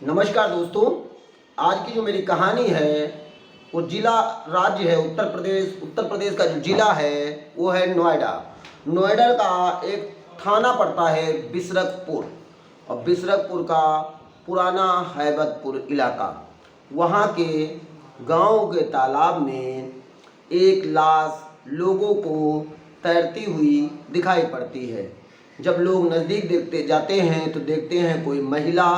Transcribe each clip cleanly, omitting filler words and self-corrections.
नमस्कार दोस्तों। आज की जो मेरी कहानी है वो जिला राज्य है उत्तर प्रदेश का जो जिला है वो है नोएडा। नोएडा का एक थाना पड़ता है बिसरकपुर, और बिसरकपुर का पुराना हैबतपुर इलाका। वहाँ के गांव के तालाब में एक लाश लोगों को तैरती हुई दिखाई पड़ती है। जब लोग नज़दीक देखते जाते हैं तो देखते हैं कोई महिला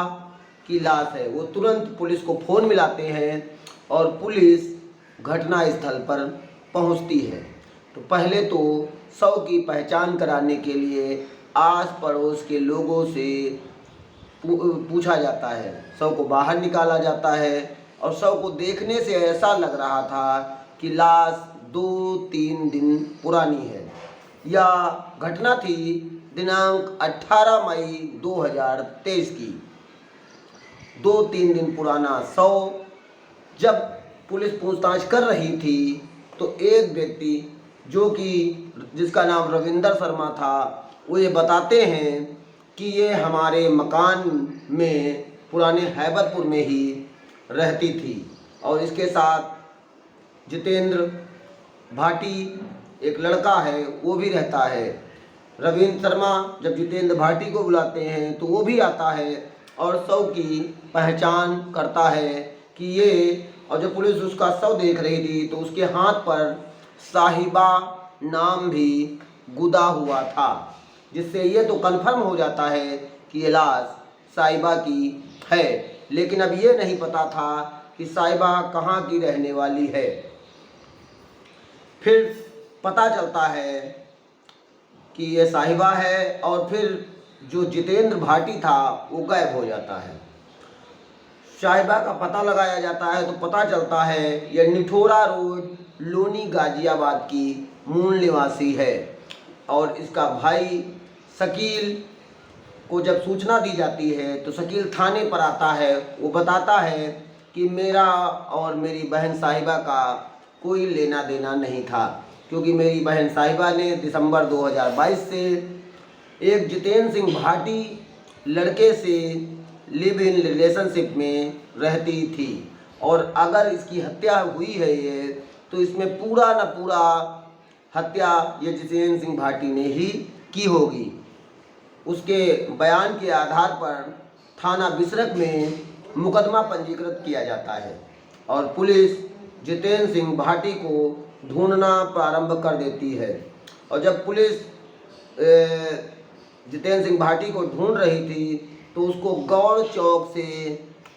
की लाश है। वो तुरंत पुलिस को फ़ोन मिलाते हैं और पुलिस घटना स्थल पर पहुंचती है। तो पहले तो शव की पहचान कराने के लिए आस पड़ोस के लोगों से पूछा जाता है। शव को बाहर निकाला जाता है और शव को देखने से ऐसा लग रहा था कि लाश 2-3 दिन पुरानी है। यह घटना थी दिनांक 18 मई 2023 की। 2-3 दिन पुराना शव। जब पुलिस पूछताछ कर रही थी तो एक व्यक्ति जिसका नाम रविंदर शर्मा था, वो ये बताते हैं कि ये हमारे मकान में पुराने हैबतपुर में ही रहती थी और इसके साथ जितेंद्र भाटी एक लड़का है वो भी रहता है। रविंद्र शर्मा जब जितेंद्र भाटी को बुलाते हैं तो वो भी आता है और शव की पहचान करता है कि ये, और जब पुलिस उसका शव देख रही थी तो उसके हाथ पर साहिबा नाम भी गुदा हुआ था, जिससे ये तो कन्फर्म हो जाता है कि ये लाश साहिबा की है। लेकिन अब ये नहीं पता था कि साहिबा कहाँ की रहने वाली है। फिर पता चलता है कि ये साहिबा है और फिर जो जितेंद्र भाटी था वो गायब हो जाता है। साहिबा का पता लगाया जाता है तो पता चलता है यह निठोरा रोड लोनी गाजियाबाद की मूल निवासी है। और इसका भाई शकील को जब सूचना दी जाती है तो शकील थाने पर आता है। वो बताता है कि मेरा और मेरी बहन साहिबा का कोई लेना देना नहीं था, क्योंकि मेरी बहन साहिबा ने दिसंबर 2022 से एक जितेंद्र सिंह भाटी लड़के से लिव इन रिलेशनशिप में रहती थी, और अगर इसकी हत्या हुई है ये तो इसमें पूरा न पूरा हत्या ये जितेंद्र सिंह भाटी ने ही की होगी। उसके बयान के आधार पर थाना बिसरक में मुकदमा पंजीकृत किया जाता है और पुलिस जितेंद्र सिंह भाटी को ढूंढना प्रारंभ कर देती है। और जब पुलिस जितेंद्र सिंह भाटी को ढूंढ रही थी तो उसको गौड़ चौक से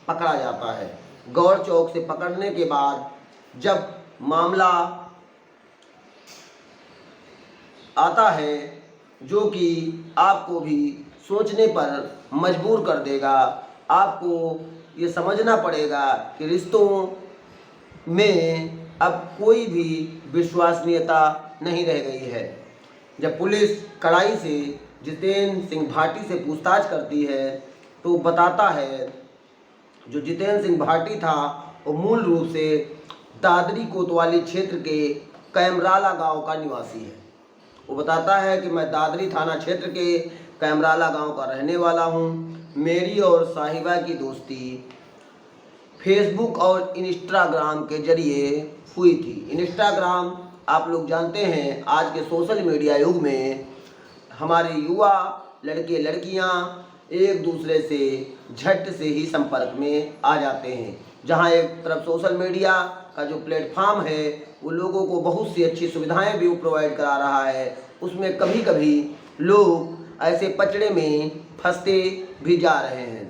पकड़ा जाता है। गौड़ चौक से पकड़ने के बाद जब मामला आता है जो कि आपको भी सोचने पर मजबूर कर देगा, आपको ये समझना पड़ेगा कि रिश्तों में अब कोई भी विश्वसनीयता नहीं रह गई है। जब पुलिस कड़ाई से जितेंद्र सिंह भाटी से पूछताछ करती है तो बताता है जो जितेंद्र सिंह भाटी था वो मूल रूप से दादरी कोतवाली क्षेत्र के कैमराला गांव का निवासी है। वो बताता है कि मैं दादरी थाना क्षेत्र के कैमराला गांव का रहने वाला हूं। मेरी और साहिबा की दोस्ती फेसबुक और इंस्टाग्राम के जरिए हुई थी। इंस्टाग्राम आप लोग जानते हैं, आज के सोशल मीडिया युग में हमारे युवा लड़के लड़कियां एक दूसरे से झट से ही संपर्क में आ जाते हैं। जहां एक तरफ सोशल मीडिया का जो प्लेटफॉर्म है वो लोगों को बहुत सी अच्छी सुविधाएं भी प्रोवाइड करा रहा है, उसमें कभी कभी लोग ऐसे पचड़े में फंसते भी जा रहे हैं।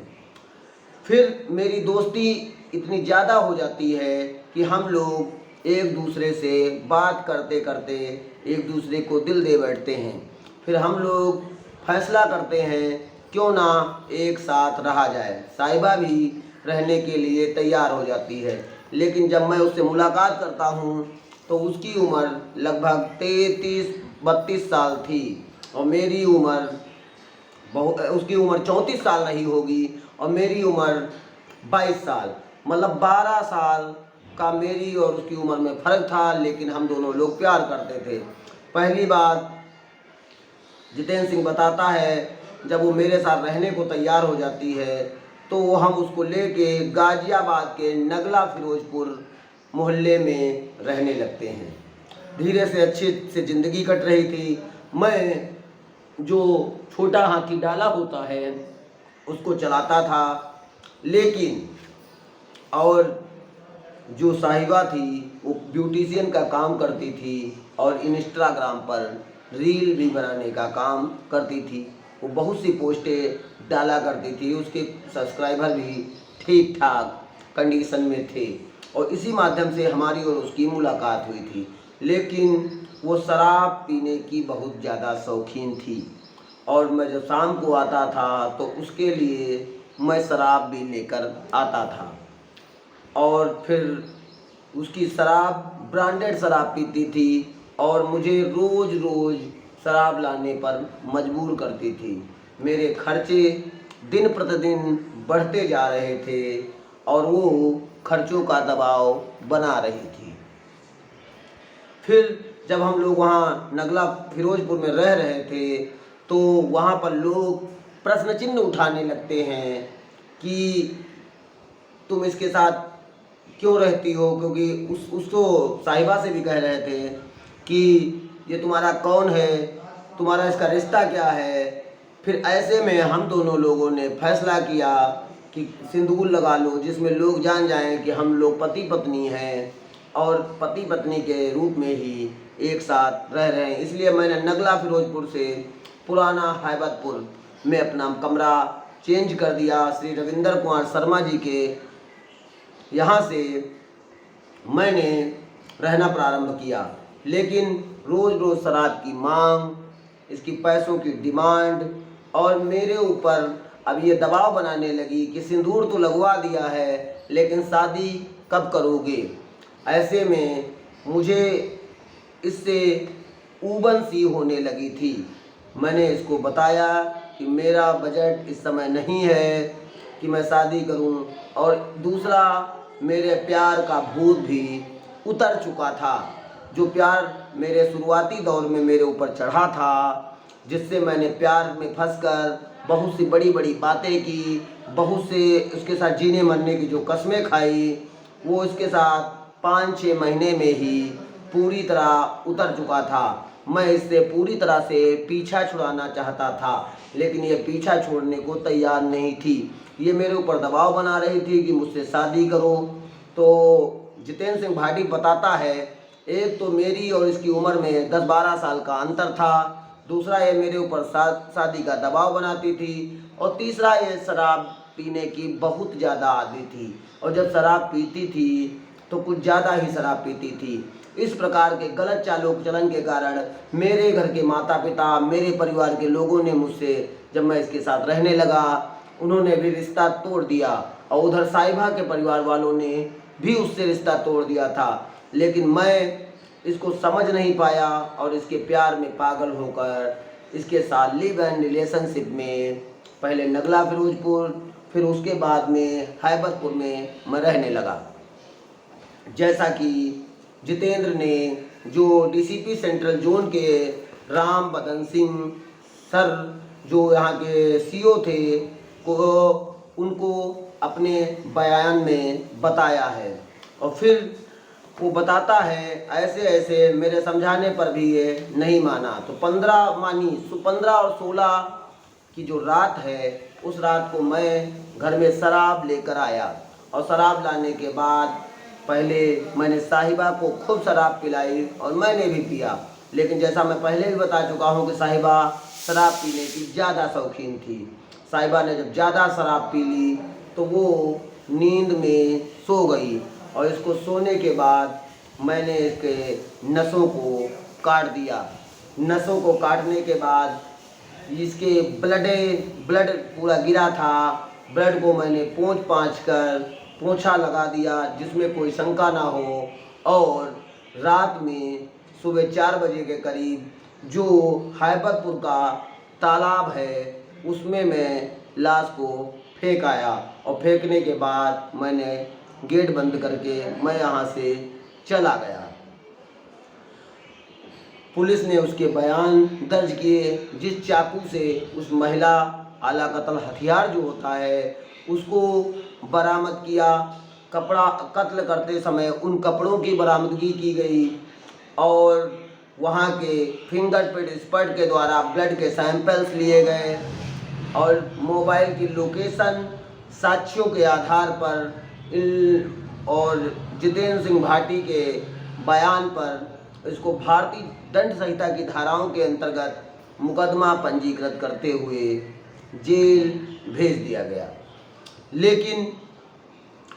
फिर मेरी दोस्ती इतनी ज़्यादा हो जाती है कि हम लोग एक दूसरे से बात करते करते एक दूसरे को दिल दे बैठते हैं। फिर हम लोग फैसला करते हैं क्यों ना एक साथ रहा जाए। साहिबा भी रहने के लिए तैयार हो जाती है, लेकिन जब मैं उससे मुलाकात करता हूँ तो उसकी उम्र लगभग 33-32 साल थी और मेरी उम्र उसकी उम्र 34 साल नहीं होगी और मेरी उम्र 22 साल, मतलब 12 साल का मेरी और उसकी उम्र में फ़र्क था। लेकिन हम दोनों लोग प्यार करते थे। पहली बात जितेंद्र सिंह बताता है जब वो मेरे साथ रहने को तैयार हो जाती है तो हम उसको लेके गाज़ियाबाद के नगला फिरोजपुर मोहल्ले में रहने लगते हैं। धीरे से अच्छे से ज़िंदगी कट रही थी। मैं जो छोटा हाथी डाला होता है उसको चलाता था, लेकिन और जो साहिबा थी वो ब्यूटिशियन का काम करती थी और इंस्टाग्राम पर रील भी बनाने का काम करती थी। वो बहुत सी पोस्टें डाला करती थी, उसके सब्सक्राइबर भी ठीक ठाक कंडीशन में थे और इसी माध्यम से हमारी और उसकी मुलाकात हुई थी। लेकिन वो शराब पीने की बहुत ज़्यादा शौकीन थी और मैं जब शाम को आता था तो उसके लिए मैं शराब भी लेकर आता था और फिर उसकी शराब ब्रांडेड शराब पीती थी और मुझे रोज़ रोज़ शराब लाने पर मजबूर करती थी। मेरे खर्चे दिन प्रतिदिन बढ़ते जा रहे थे और वो खर्चों का दबाव बना रही थी। फिर जब हम लोग वहाँ नगला फिरोजपुर में रह रहे थे तो वहाँ पर लोग प्रश्न चिन्ह उठाने लगते हैं कि तुम इसके साथ क्यों रहती हो, क्योंकि उसको साहिबा से भी कह रहे थे कि ये तुम्हारा कौन है, तुम्हारा इसका रिश्ता क्या है। फिर ऐसे में हम दोनों लोगों ने फैसला किया कि सिंदूर लगा लो जिसमें लोग जान जाएं कि हम लोग पति पत्नी हैं और पति पत्नी के रूप में ही एक साथ रह रहे हैं। इसलिए मैंने नगला फिरोजपुर से पुराना हैबतपुर में अपना कमरा चेंज कर दिया। श्री रविंद्र कुमार शर्मा जी के यहाँ से मैंने रहना प्रारंभ किया। लेकिन रोज़ रोज़ शराब की मांग, इसकी पैसों की डिमांड और मेरे ऊपर अब ये दबाव बनाने लगी कि सिंदूर तो लगवा दिया है लेकिन शादी कब करोगे। ऐसे में मुझे इससे ऊबन सी होने लगी थी। मैंने इसको बताया कि मेरा बजट इस समय नहीं है कि मैं शादी करूं और दूसरा मेरे प्यार का भूत भी उतर चुका था। जो प्यार मेरे शुरुआती दौर में मेरे ऊपर चढ़ा था, जिससे मैंने प्यार में फंसकर बहुत सी बड़ी बड़ी बातें की, बहुत से उसके साथ जीने मरने की जो कस्में खाई, वो इसके साथ 5-6 महीने में ही पूरी तरह उतर चुका था। मैं इससे पूरी तरह से पीछा छुड़ाना चाहता था लेकिन ये पीछा छोड़ने को तैयार नहीं थी। ये मेरे ऊपर दबाव बना रही थी कि मुझसे शादी करो। तो जितेंद्र सिंह भाटी बताता है, एक तो मेरी और इसकी उम्र में 10-12 साल का अंतर था, दूसरा ये मेरे ऊपर शादी का दबाव बनाती थी और तीसरा ये शराब पीने की बहुत ज़्यादा आदी थी और जब शराब पीती थी तो कुछ ज़्यादा ही शराब पीती थी। इस प्रकार के गलत चालों चलन के कारण मेरे घर के माता पिता, मेरे परिवार के लोगों ने मुझसे, जब मैं इसके साथ रहने लगा, उन्होंने भी रिश्ता तोड़ दिया और उधर साहिबा के परिवार वालों ने भी उससे रिश्ता तोड़ दिया था। लेकिन मैं इसको समझ नहीं पाया और इसके प्यार में पागल होकर इसके साथ लिव एंड रिलेशनशिप में पहले नगला फिरोजपुर फिर उसके बाद में हैबतपुर में मैं रहने लगा। जैसा कि जितेंद्र ने, जो डीसीपी सेंट्रल जोन के राम बदन सिंह सर जो यहाँ के सीओ थे, को उनको अपने बयान में बताया है और फिर वो बताता है ऐसे ऐसे मेरे समझाने पर भी ये नहीं माना। तो 15 और 16 की जो रात है, उस रात को मैं घर में शराब लेकर आया और शराब लाने के बाद पहले मैंने साहिबा को खूब शराब पिलाई और मैंने भी पिया। लेकिन जैसा मैं पहले भी बता चुका हूँ कि साहिबा शराब पीने की ज़्यादा शौकीन थी। साहिबा ने जब ज़्यादा शराब पी ली तो वो नींद में सो गई और इसको सोने के बाद मैंने इसके नसों को काट दिया। नसों को काटने के बाद इसके ब्लड पूरा गिरा था। ब्लड को मैंने पोंछ कर पोंछा लगा दिया जिसमें कोई शंका ना हो और रात में सुबह 4 बजे के करीब जो हैबतपुर का तालाब है उसमें मैं लाश को फेंक आया और फेंकने के बाद मैंने गेट बंद करके मैं यहाँ से चला गया। पुलिस ने उसके बयान दर्ज किए। जिस चाकू से उस महिला आला कत्ल हथियार जो होता है उसको बरामद किया। कपड़ा कत्ल करते समय उन कपड़ों की बरामदगी की गई और वहाँ के फिंगरप्रिंट एक्सपर्ट के द्वारा ब्लड के सैंपल्स लिए गए और मोबाइल की लोकेशन साक्ष्यों के आधार पर और जितेंद्र सिंह भाटी के बयान पर इसको भारतीय दंड संहिता की धाराओं के अंतर्गत मुकदमा पंजीकृत करते हुए जेल भेज दिया गया। लेकिन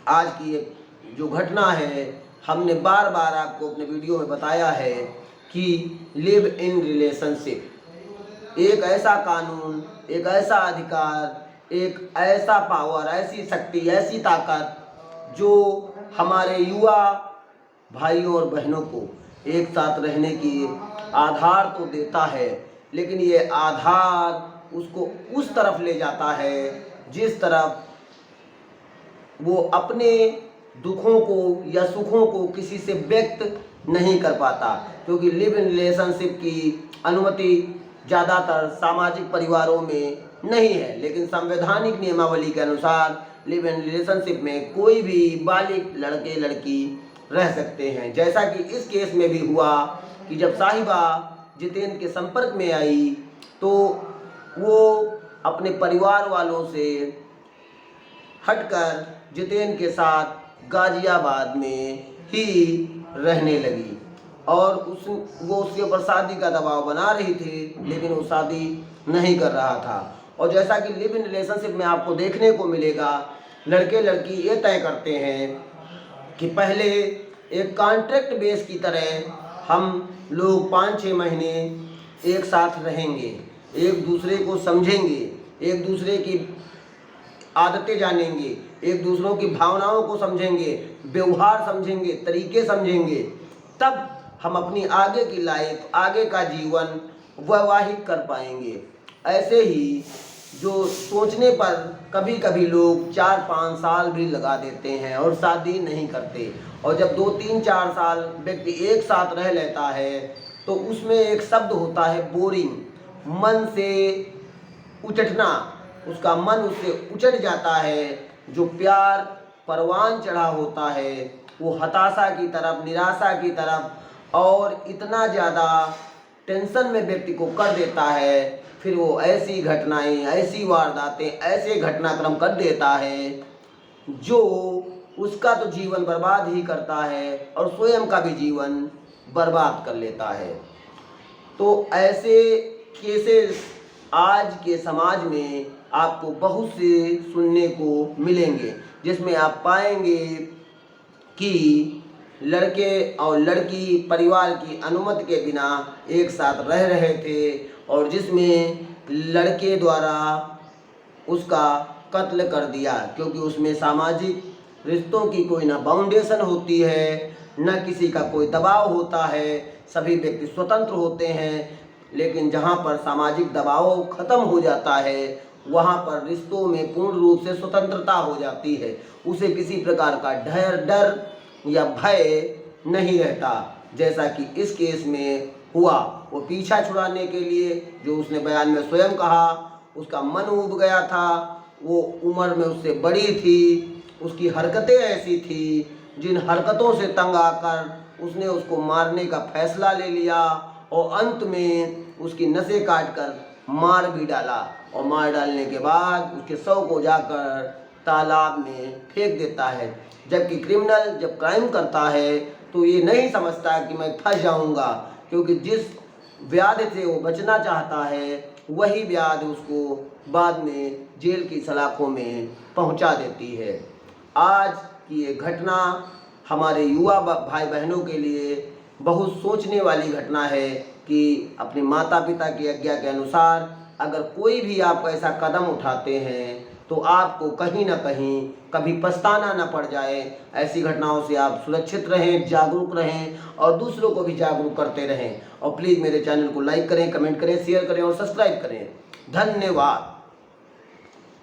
आज की एक जो घटना है, हमने बार बार आपको अपने वीडियो में बताया है कि लिव इन रिलेशनशिप एक ऐसा कानून, एक ऐसा अधिकार, एक ऐसा पावर, ऐसी शक्ति, ऐसी ताकत जो हमारे युवा भाइयों और बहनों को एक साथ रहने की आधार तो देता है, लेकिन ये आधार उसको उस तरफ ले जाता है जिस तरफ वो अपने दुखों को या सुखों को किसी से व्यक्त नहीं कर पाता, क्योंकि लिव इन रिलेशनशिप की अनुमति ज़्यादातर सामाजिक परिवारों में नहीं है। लेकिन संवैधानिक नियमावली के अनुसार लिव इन रिलेशनशिप में कोई भी बालिग लड़के लड़की रह सकते हैं। जैसा कि इस केस में भी हुआ कि जब साहिबा जितेंद्र के संपर्क में आई तो वो अपने परिवार वालों से हटकर जितेंद्र के साथ गाजियाबाद में ही रहने लगी और वो उसके ऊपर शादी का दबाव बना रही थी, लेकिन वो शादी नहीं कर रहा था। और जैसा कि लिव इन रिलेशनशिप में आपको देखने को मिलेगा, लड़के लड़की ये तय करते हैं कि पहले एक कॉन्ट्रैक्ट बेस की तरह हम लोग 5-6 महीने एक साथ रहेंगे, एक दूसरे को समझेंगे, एक दूसरे की आदतें जानेंगे, एक दूसरों की भावनाओं को समझेंगे, व्यवहार समझेंगे, तरीके समझेंगे, तब हम अपनी आगे की लाइफ, आगे का जीवन वैवाहिक कर पाएंगे। ऐसे ही जो सोचने पर कभी कभी लोग 4-5 साल भी लगा देते हैं और शादी नहीं करते, और जब 2-3-4 साल व्यक्ति एक साथ रह लेता है तो उसमें एक शब्द होता है बोरिंग, मन से उचटना, उसका मन उससे उचट जाता है। जो प्यार परवान चढ़ा होता है वो हताशा की तरफ, निराशा की तरफ और इतना ज़्यादा टेंशन में व्यक्ति को कर देता है, फिर वो ऐसी घटनाएं, ऐसी वारदातें, ऐसे घटनाक्रम कर देता है जो उसका तो जीवन बर्बाद ही करता है और स्वयं का भी जीवन बर्बाद कर लेता है। तो ऐसे केसेस आज के समाज में आपको बहुत से सुनने को मिलेंगे, जिसमें आप पाएंगे कि लड़के और लड़की परिवार की अनुमति के बिना एक साथ रह रहे थे और जिसमें लड़के द्वारा उसका कत्ल कर दिया, क्योंकि उसमें सामाजिक रिश्तों की कोई ना बाउंडेशन होती है, न किसी का कोई दबाव होता है, सभी व्यक्ति स्वतंत्र होते हैं। लेकिन जहाँ पर सामाजिक दबाव खत्म हो जाता है वहाँ पर रिश्तों में पूर्ण रूप से स्वतंत्रता हो जाती है, उसे किसी प्रकार का डर या भय नहीं रहता। जैसा कि इस केस में हुआ, वो पीछा छुड़ाने के लिए, जो उसने बयान में स्वयं कहा, उसका मन उब गया था, वो उम्र में उससे बड़ी थी, उसकी हरकतें ऐसी थी जिन हरकतों से तंग आकर उसने उसको मारने का फैसला ले लिया और अंत में उसकी नसें काट कर मार भी डाला और मार डालने के बाद उसके शव को जाकर तालाब में फेंक देता है। जबकि क्रिमिनल जब क्राइम करता है तो ये नहीं समझता कि मैं फंस जाऊंगा, क्योंकि जिस व्याधि से वो बचना चाहता है वही व्याधि उसको बाद में जेल की सलाखों में पहुंचा देती है। आज की ये घटना हमारे युवा भाई बहनों के लिए बहुत सोचने वाली घटना है कि अपने माता पिता की आज्ञा के अनुसार अगर कोई भी आप ऐसा कदम उठाते हैं तो आपको कहीं ना कहीं कभी पछताना ना पड़ जाए। ऐसी घटनाओं से आप सुरक्षित रहें, जागरूक रहें और दूसरों को भी जागरूक करते रहें। और प्लीज़ मेरे चैनल को लाइक करें, कमेंट करें, शेयर करें और सब्सक्राइब करें। धन्यवाद।